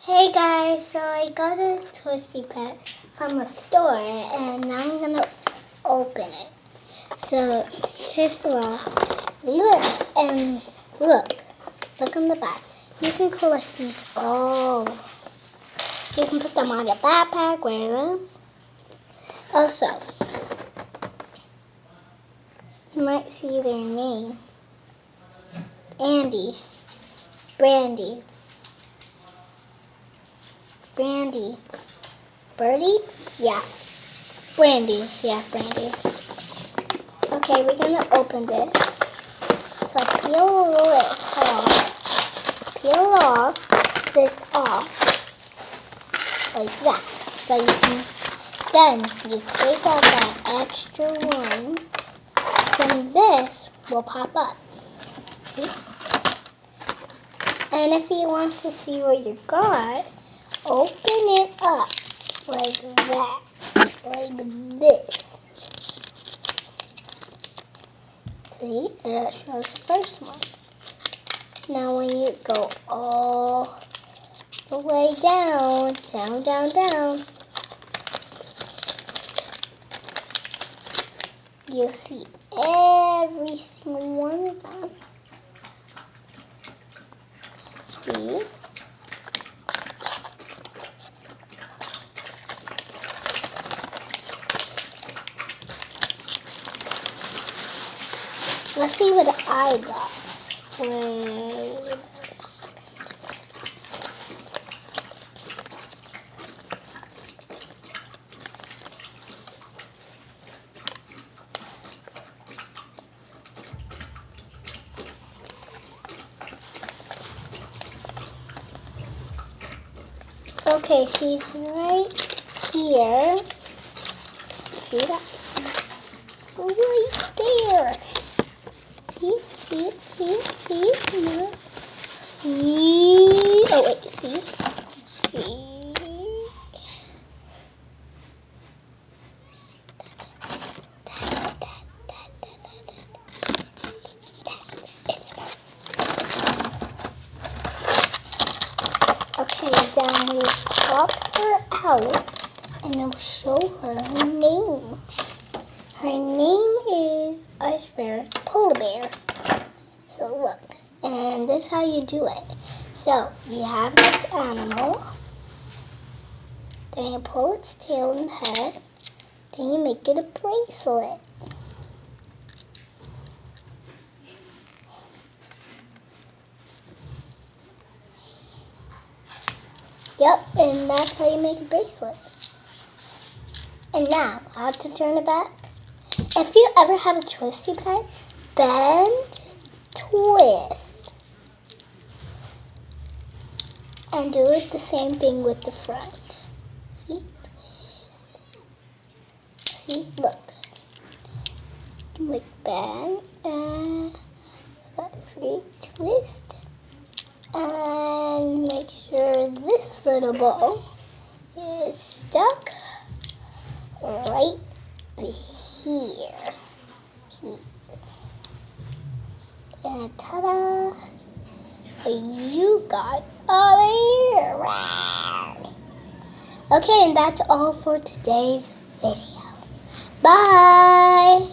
Hey guys, so I got a Twisty Pet from a store and now I'm gonna open it. So first of all, look on the back. You can collect these all. You can put them on your backpack, wear them. Also, you might see their name. Andy, Brandy, Birdie? Yeah. Brandy. Yeah, Brandy. Okay, we're gonna open this. So peel this off like that. So you can, then you take out that extra one, then this will pop up. See? And if you want to see what you got, open it up like that, like this. See, that shows the first one. Now when you go all the way down, you'll see every single one of them. See? Let's see what I got. Wait. Okay, she's right here. See that? Right there. See? Oh wait, see? Okay, then we pop her out and it'll show her name. Her name is Ice Bear Polar Bear. So look, and this is how you do it. So you have this animal, then you pull its tail and head, then you make it a bracelet. Yep, and that's how you make a bracelet. And now, I have to turn it back. If you ever have a Twisty Pet, bend, twist, and do it the same thing with the front. See? Twist. See? Look. Like bend, and see? Twist. And make sure this little ball is stuck right here. And ta-da! You got over here. Okay, and that's all for today's video. Bye!